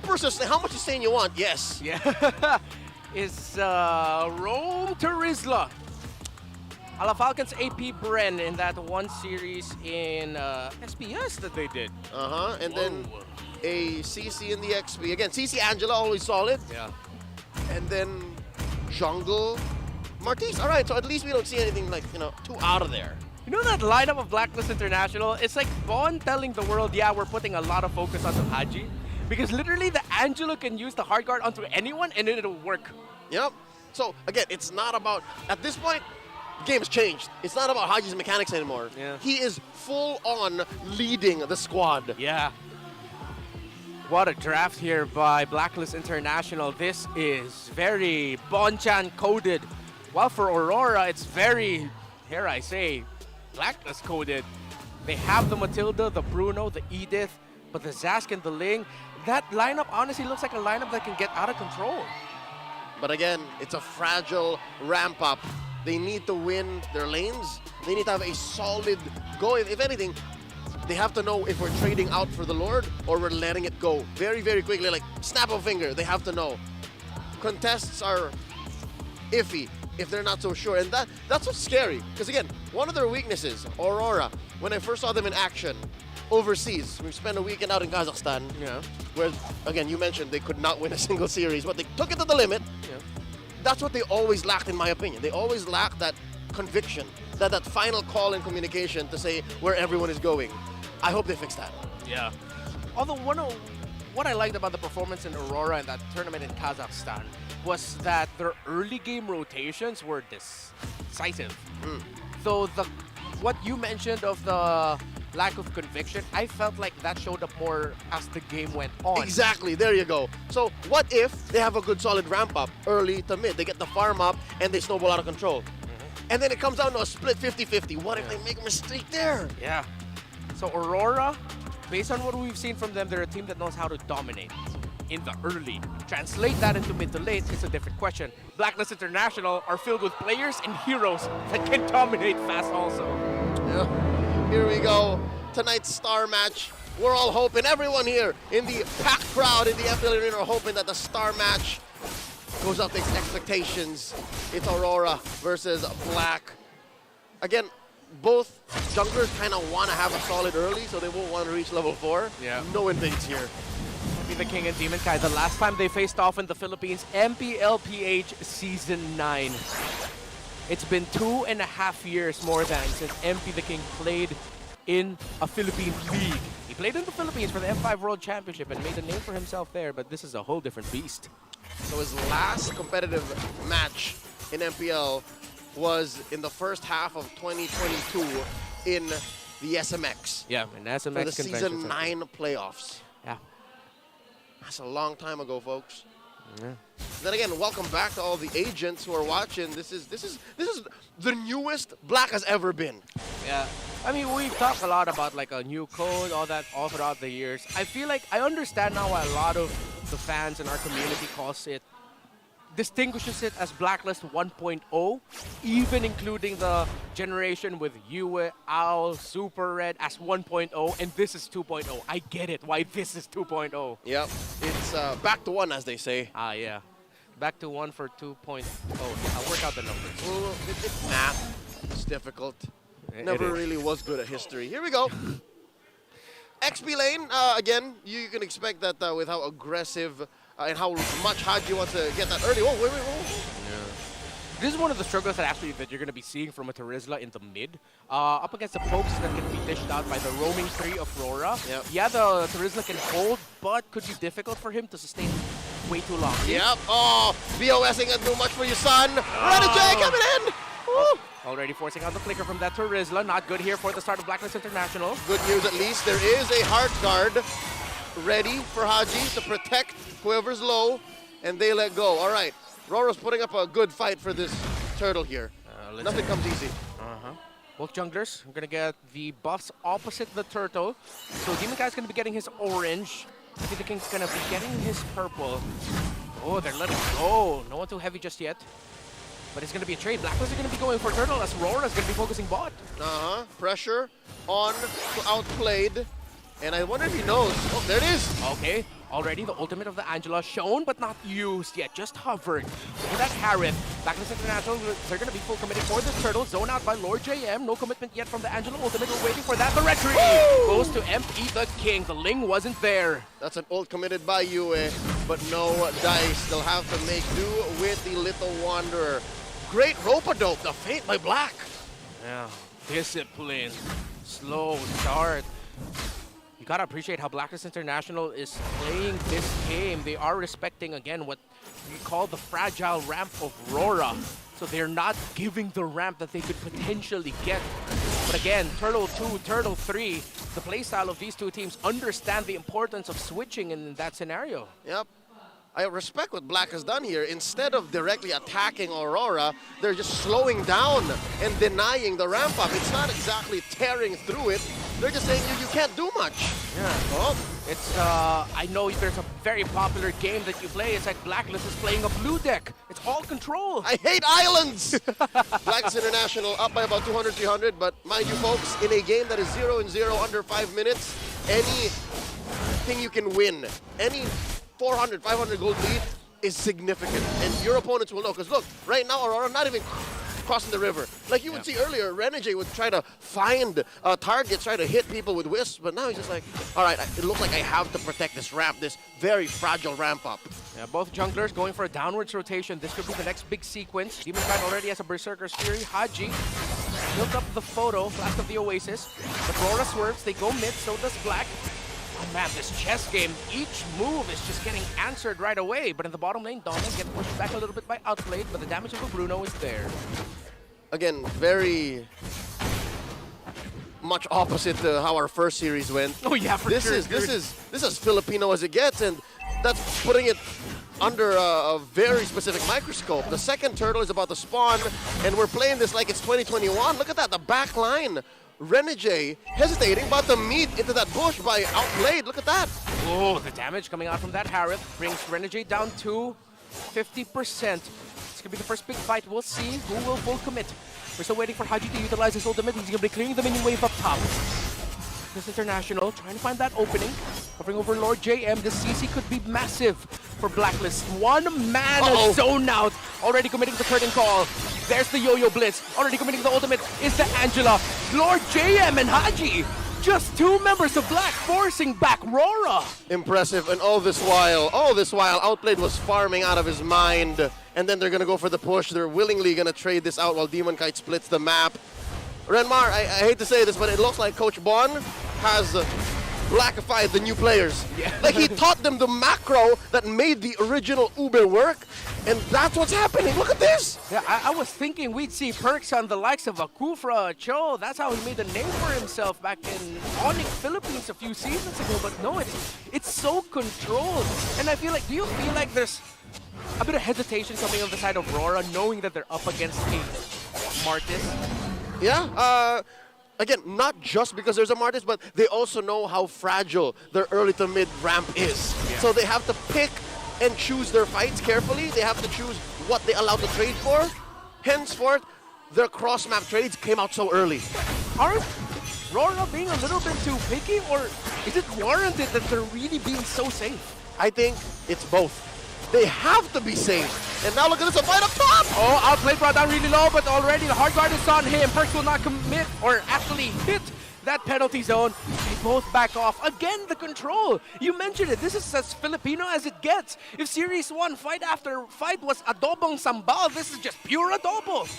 Super sustain. How much sustain you want? Yes. Yeah. Is Rome Turisla. Ala Falcons AP Bren in that one series in SPS that they did. And then a CC in the XP. Again, CC Angela, always solid. Yeah. And then Jungle Martis. All right, so at least we don't see anything like, too out of there. You know that lineup of Blacklist International? It's like Bon telling the world, yeah, we're putting a lot of focus onto Haji. Because literally the Angelo can use the hard guard onto anyone and it'll work. Yep. So again, it's not about, at this point, the game has changed. It's not about Haji's mechanics anymore. Yeah. He is full on leading the squad. Yeah. What a draft here by Blacklist International. This is very Bonchan coded. While for Aurora, it's very, here I say, Blacklist coded. They have the Matilda, the Bruno, the Edith, but the Zask and the Ling. That lineup honestly looks like a lineup that can get out of control. But again, it's a fragile ramp up. They need to win their lanes. They need to have a solid go. If anything, they have to know if we're trading out for the Lord or we're letting it go very, very quickly, like snap of a finger. They have to know. Contests are iffy if they're not so sure, and that's what's scary. Because again, one of their weaknesses, Aurora, when I first saw them in action overseas, we spent a weekend out in Kazakhstan, where, again, you mentioned they could not win a single series, but they took it to the limit. Yeah. That's what they always lacked, in my opinion. They always lacked that conviction, that final call in communication to say where everyone is going. I hope they fix that. Yeah. Although what I liked about the performance in Aurora in that tournament in Kazakhstan was that their early game rotations were decisive. So what you mentioned of the lack of conviction, I felt like that showed up more as the game went on. Exactly, there you go. So what if they have a good solid ramp up early to mid? They get the farm up and they snowball out of control. And then it comes down to a split 50-50. What if they make a mistake there? Yeah. So Aurora, based on what we've seen from them, they're a team that knows how to dominate in the early. Translate that into mid to late, it's a different question. Blacklist International are filled with players and heroes that can dominate fast also. Yeah. Here we go. Tonight's star match. We're all hoping, everyone here in the packed crowd in the MPL arena are hoping that the star match goes up to expectations. It's Aurora versus Black. Again, both junglers kind of want to have a solid early, so they won't want to reach level 4. Yeah. No invades here. Be the King and Demon Kai. The last time they faced off in the Philippines, MPLPH Season 9. It's been 2.5 years more than since MP the King played in a Philippine league. He played in the Philippines for the F5 World Championship and made a name for himself there, but this is a whole different beast. So his last competitive match in MPL was in the first half of 2022 in the SMX. Yeah, in SMX for the Season 9 playoffs. Yeah. That's a long time ago, folks. Yeah. Then again, welcome back to all the agents who are watching. This is the newest Black has ever been. Yeah. I mean, we've talked a lot about like a new code, all that, all throughout the years. I feel like I understand now why a lot of the fans in our community distinguishes it as Blacklist 1.0, even including the generation with Yue, Owl, Super Red as 1.0, and this is 2.0. I get it, why this is 2.0. Yep, it's back to 1, as they say. Ah, yeah. Back to 1 for 2.0. I'll work out the numbers. Well, it's math. It's difficult. Never really was good at history. Here we go. XP lane, again, you can expect that with how aggressive and how much Haji wants to get that early. Oh, wait. Yeah. This is one of the struggles that you're going to be seeing from a Turisla in the mid. Up against the pokes that can be dished out by the roaming 3 of RORA. Yep. Yeah, the Turisla can hold, but could be difficult for him to sustain way too long. Yep. Oh, BOS ain't gonna do much for your son. Ready, Jay, coming in. Woo. Already forcing out the clicker from that Turisla. Not good here for the start of Blacklist International. Good news, at least. There is a heart guard ready for Haji to protect whoever's low, and they let go. All right. Rora's putting up a good fight for this turtle here. Nothing comes easy. Both junglers are going to get the buffs opposite the turtle. So Demon Guy's going to be getting his orange. The King's going to be getting his purple. Oh, they're letting go. No one too heavy just yet. But it's going to be a trade. Blacklist are going to be going for turtle as Rora's going to be focusing bot. Pressure on to outplayed. And I wonder if he knows. Oh, there it is. Okay. Already the ultimate of the Angela shown but not used yet, just hovered. Look at that Harith. Blacklist International, they're going to be full committed for this turtle. Zone out by Lord JM. No commitment yet from the Angela ultimate. We're waiting for that. The retreat goes to MP the King. The Ling wasn't there. That's an ult committed by Yue, but no dice. They'll have to make do with the Little Wanderer. Great rope-a-dope, the Fate by Black. Yeah, discipline, slow start. You gotta appreciate how Blacklist International is playing this game. They are respecting, again, what we call the fragile ramp of RORA. So they're not giving the ramp that they could potentially get. But again, Turtle 2, Turtle 3, the playstyle of these two teams understand the importance of switching in that scenario. Yep. I respect what Black has done here. Instead of directly attacking Aurora, they're just slowing down and denying the ramp up. It's not exactly tearing through it. They're just saying you can't do much. Yeah. Oh. It's, I know there's a very popular game that you play. It's like Blacklist is playing a blue deck. It's all control. I hate islands! Blacklist International up by about 200, 300, but mind you folks, in a game that is 0-0 under 5 minutes, anything you can win, any 400, 500 gold lead is significant, and your opponents will know. Because look, right now Aurora not even crossing the river. Like you would see earlier, Renegade would try to find targets, try to hit people with wisps, but now he's just like, all right, it looks like I have to protect this ramp, this very fragile ramp up. Yeah, both junglers going for a downwards rotation. This could be the next big sequence. Demon's already has a Berserker's Fury. Haji built up the photo, last of the Oasis. But RORA swerves, they go mid, so does Black. Oh man, this chess game, each move is just getting answered right away. But in the bottom lane, Donna gets pushed back a little bit by Outplayed, but the damage of the Bruno is there. Again, very much opposite to how our first series went. Oh yeah, for this sure. This is as Filipino as it gets, and that's putting it under a very specific microscope. The second turtle is about to spawn, and we're playing this like it's 2021. Look at that, the back line. Renegade hesitating, about to meet into that bush by Outplayed. Look at that. Oh, the damage coming out from that Harith brings Renegade down to 50%. It's going to be the first big fight. We'll see who will full commit. We're still waiting for Haji to utilize his ultimate. He's going to be clearing the minion wave up top. This International trying to find that opening. Covering over Lord JM. The CC could be massive for Blacklist. One man zone out. Already committing the curtain call. There's the Yo-Yo Blitz. Already committing the ultimate is the Angela. Lord JM and Haji. Just two members of Black forcing back RORA. Impressive, and all this while, Outplayed was farming out of his mind. And then they're going to go for the push. They're willingly going to trade this out while Demon Kite splits the map. Renmar, I hate to say this, but it looks like Coach Bon has blackified the new players. Yeah. Like he taught them the macro that made the original Uber work, and that's what's happening. Look at this. Yeah, I was thinking we'd see perks on the likes of Akufra, Cho. That's how he made a name for himself back in Onyx, Philippines a few seasons ago. But no, it's so controlled. And I feel like, do you feel like there's a bit of hesitation coming on the side of RORA, knowing that they're up against a Martis? Yeah, again, not just because there's a Martis, but they also know how fragile their early to mid ramp is. Yeah. So they have to pick and choose their fights carefully. They have to choose what they allow to trade for. Henceforth, their cross-map trades came out so early. Aren't RORA being a little bit too picky, or is it warranted that they're really being so safe? I think it's both. They have to be safe. And now look at this, a fight up top! Oh, Outplayed brought down really low, but already the hard guard is on him. Perks will not commit, or actually hit that penalty zone. They both back off. Again, the control. You mentioned it. This is as Filipino as it gets. If Series 1 fight after fight was adobong sambal, this is just pure adobo.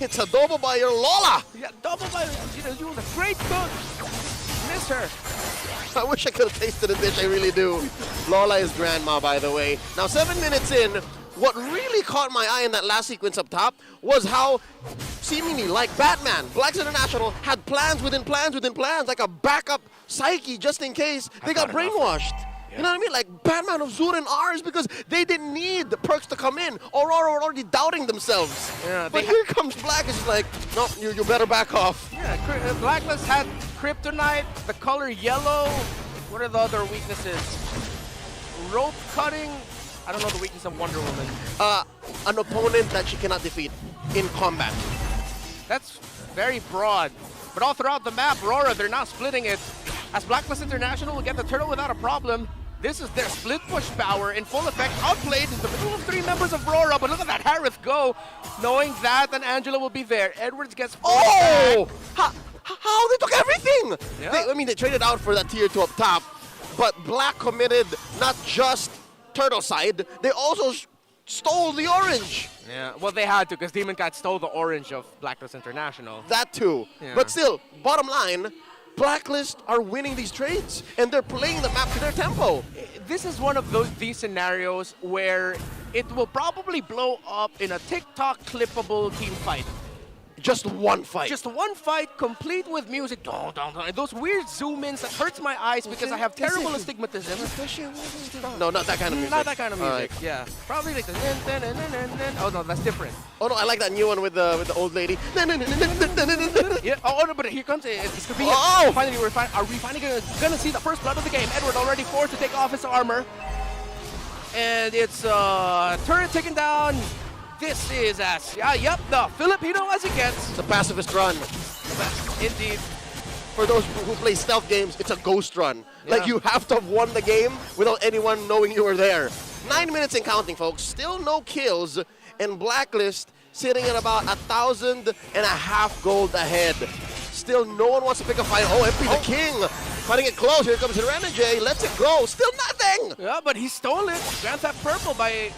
It's adobo by your Lola! Yeah, adobo by, you was a great cook. Miss her. I wish I could have tasted the dish, I really do. Lola is grandma, by the way. Now, 7 minutes in, what really caught my eye in that last sequence up top was how, seemingly like Batman, Blacks International had plans within plans within plans, like a backup psyche just in case they got brainwashed. Yeah. You know what I mean? Like Batman of Zur and Ars, because they didn't need the perks to come in. Aurora were already doubting themselves. Yeah, but here comes Black, it's just like, no, you better back off. Yeah, Blacklist had Kryptonite, the color yellow. What are the other weaknesses? Rope cutting. I don't know the weakness of Wonder Woman. An opponent that she cannot defeat in combat. That's very broad. But all throughout the map, RORA, they're not splitting it. As Blacklist International will get the turtle without a problem. This is their split push power in full effect, outplayed in the middle of 3 members of RORA, but look at that Harith go, knowing that an Angela will be there. Edwards gets Oh! How? They took everything! Yeah. They traded out for that tier 2 up top, but Black committed not just Turtle side, they also stole the orange. Yeah, well, they had to because Demon Cat stole the orange of Blacklist International. That too. Yeah. But still, bottom line, Blacklist are winning these trades, and they're playing the map to their tempo. This is one of these scenarios where it will probably blow up in a TikTok clippable team fight. Just one fight. Just one fight, complete with music. Dun, dun, dun, and those weird zoom-ins that hurts my eyes because I have terrible astigmatism. No, not that kind of music. Not that kind of music. All right. Yeah, probably like the. Oh no, that's different. Oh no, I like that new one with the old lady. Yeah. Oh no, but here comes it. This could be it. Oh! Finally, are we finally gonna see the first blood of the game? Edward already forced to take off his armor, and it's turret taken down. This is as the Filipino as it gets. It's a pacifist run. Indeed. For those who play stealth games, it's a ghost run. Yeah. Like you have to have won the game without anyone knowing you were there. 9 minutes and counting, folks. Still no kills, and Blacklist sitting at about 1,500 gold ahead. Still no one wants to pick a fight. Oh, MP the King. Cutting it close. Here comes Renegade. Lets it go. Still nothing. Yeah, but he stole it. Grand Theft Purple by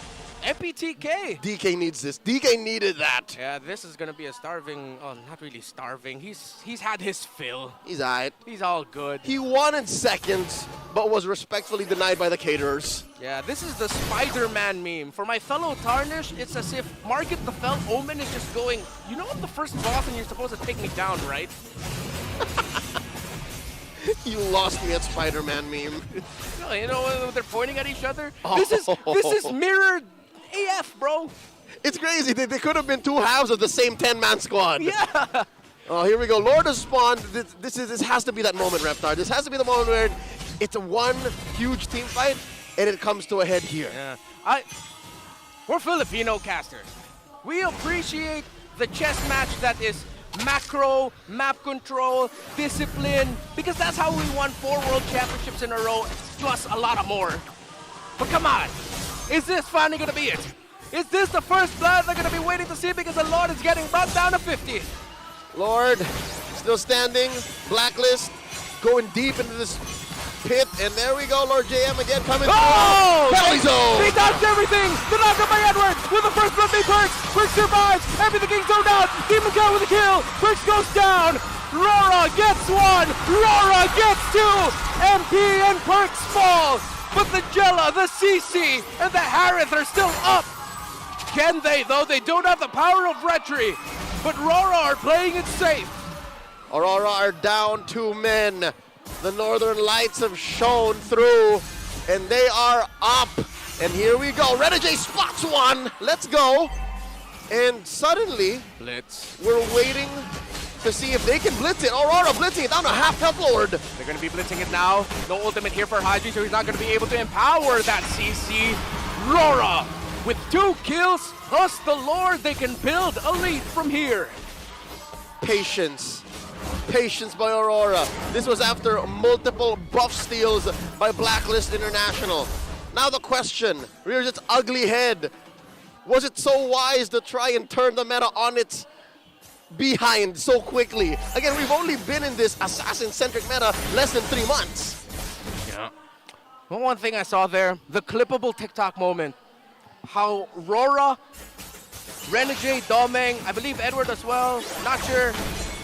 MPTK. DK needs this. DK needed that. Yeah, this is gonna be a starving. Oh, not really starving. He's had his fill. He's alright. He's all good. He won in seconds, but was respectfully denied by the caterers. Yeah, this is the Spider-Man meme. For my fellow Tarnish, it's as if Market the Fell Omen is just going, you know I'm the first boss and you're supposed to take me down, right? You lost me at Spider-Man meme. You know when they're pointing at each other? Oh. This is mirrored AF, bro. It's crazy. They could have been two halves of the same 10-man squad. Yeah. Oh, here we go. Lord has spawned. This has to be that moment, Reptar. This has to be the moment where it's a one huge team fight, and it comes to a head here. Yeah. We're Filipino casters. We appreciate the chess match that is macro, map control, discipline, because that's how we won 4 world championships in a row, plus a lot of more. But come on, is this finally gonna be it? Is this the first blood they're gonna be waiting to see because the Lord is getting brought down to 50? Lord, still standing. Blacklist going deep into this pit, and there we go. Lord JM again coming through. Penalty zone. He dodged everything. The knock by Edward with the first blood by Perks. Perks survives. Everything zone down. Demon Cat with a kill. Perks goes down. RORA gets 1. RORA gets 2. MP and Perks fall. But the Jella, the CC, and the Harith are still up. Can they, though? They don't have the power of Retry. But RORA are playing it safe. Aurora are down 2 men. The Northern Lights have shown through, and they are up. And here we go. Renegade spots one. Let's go. And suddenly, Blitz. we're waiting to see if they can blitz it. Aurora blitzing it down to half health Lord. They're going to be blitzing it now. No ultimate here for Haji, so he's not going to be able to empower that CC. RORA with 2 kills, plus the Lord, they can build a lead from here. Patience. Patience by Aurora. This was after multiple buff steals by Blacklist International. Now the question rears its ugly head. Was it so wise to try and turn the meta on its behind so quickly? Again, we've only been in this assassin-centric meta less than 3 months. Yeah. Well, one thing I saw there, the clippable TikTok moment. How RORA, Renegade, Domeng, I believe Edward as well, not sure,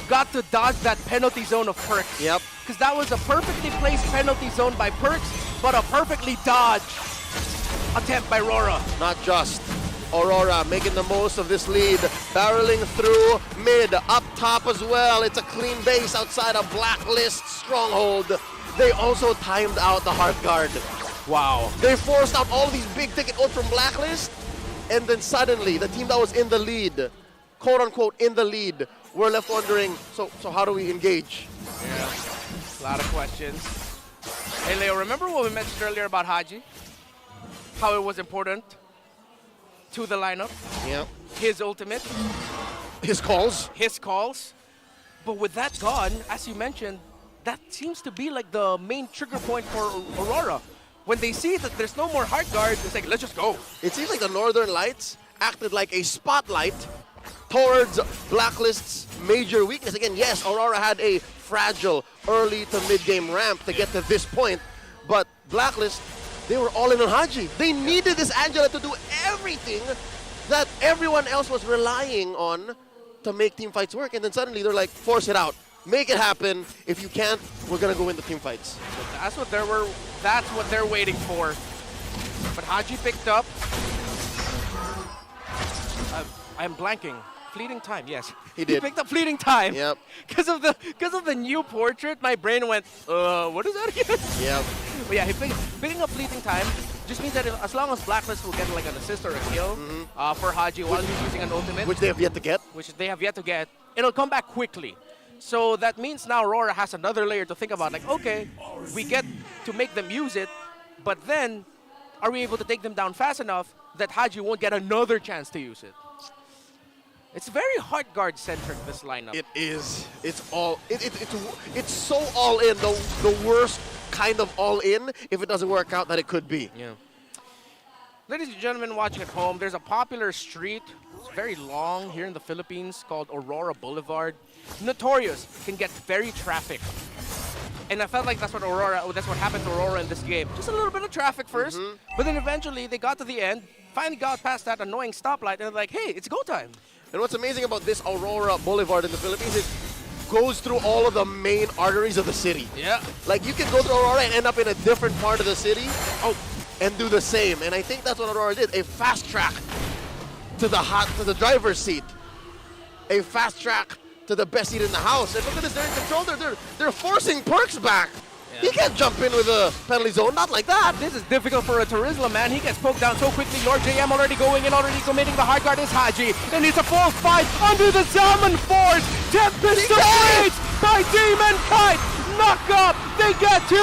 got to dodge that penalty zone of Perks. Yep. Because that was a perfectly placed penalty zone by Perks, but a perfectly dodged attempt by RORA. Not just. Aurora making the most of this lead, barreling through mid, up top as well. It's a clean base outside a Blacklist stronghold. They also timed out the Heart Guard. Wow. They forced out all these big ticket ults from Blacklist, and then suddenly the team that was in the lead, quote unquote in the lead, were left wondering, so how do we engage? Yeah, a lot of questions. Hey Leo, remember what we mentioned earlier about Haji? How it was important to the lineup? Yeah. His ultimate, His calls. his calls. But with that gone, as you mentioned, that seems to be like the main trigger point for Aurora. when they see that there's no more hard guard, it's like, let's just go. It seems like the Northern Lights acted like a spotlight towards Blacklist's major weakness. Again, yes, Aurora had a fragile early to mid-game ramp to get to this point, but Blacklist, they were all in on Haji. They needed this Angela to do everything that everyone else was relying on to make team fights work, and then suddenly they're like, force it out. Make it happen. If you can't, we're gonna go into team fights. So that's what they're waiting for. But Haji picked up. I'm blanking. Fleeting time, yes. He did. He picked up fleeting time. Yep. Because of the new portrait, my brain went, what is that again? Yep. But yeah, picking up fleeting time just means that as long as Blacklist will get like an assist or a kill for Haji while he's using an ultimate, Which they have yet to get. which they have yet to get, it'll come back quickly. So that means now RORA has another layer to think about. Like, okay, we get to make them use it, but then are we able to take them down fast enough that Haji won't get another chance to use it? It's very hard guard centric, this lineup. It is. It's all. It's so all in. The worst kind of all in. If it doesn't work out, that it could be. Yeah. Ladies and gentlemen watching at home, there's a popular street, it's very long here in the Philippines, called Aurora Boulevard. Notorious, can get very traffic. And I felt like that's what happened to Aurora in this game. Just a little bit of traffic first, but then eventually they got to the end, finally got past that annoying stoplight, and they're like, hey, it's go time. And what's amazing about this Aurora Boulevard in the Philippines is it goes through all of the main arteries of the city. Yeah. Like, you can go through Aurora and end up in a different part of the city and do the same. And I think that's what Aurora did. A fast track to the driver's seat. A fast track to the best seat in the house. And look at this, they're in control. They're forcing Perks back. He can't jump in with a penalty zone, not like that. This is difficult for a Turisla, man. He gets poked down so quickly. Lord JM already going in, already committing. The hard guard is Haji. And it's a false fight under the Salmon Force. Tempest Blades by Demon Kite. Knock up. They get 2.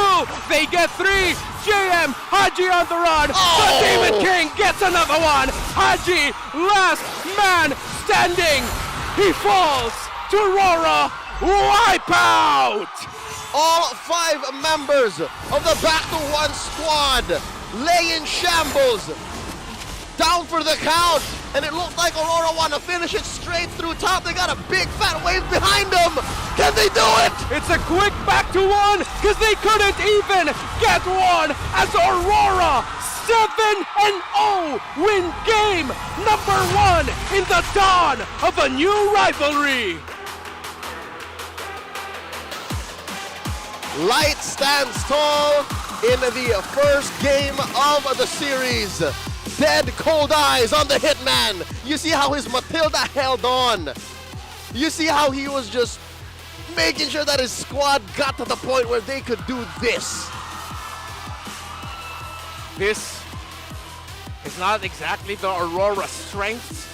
They get 3. JM, Haji on the run. The Demon King gets another one. Haji, last man standing. He falls to RORA. Wipeout. All 5 members of the Back to One squad lay in shambles, down for the count, and it looked like Aurora want to finish it straight through top. They got a big fat wave behind them. Can they do it? It's a quick back to one because they couldn't even get one as Aurora 7-0 win game number 1 in the dawn of a new rivalry. Light stands tall in the first game of the series. Dead cold eyes on the Hitman. You see how his Matilda held on. You see how he was just making sure that his squad got to the point where they could do this. This is not exactly the Aurora strengths,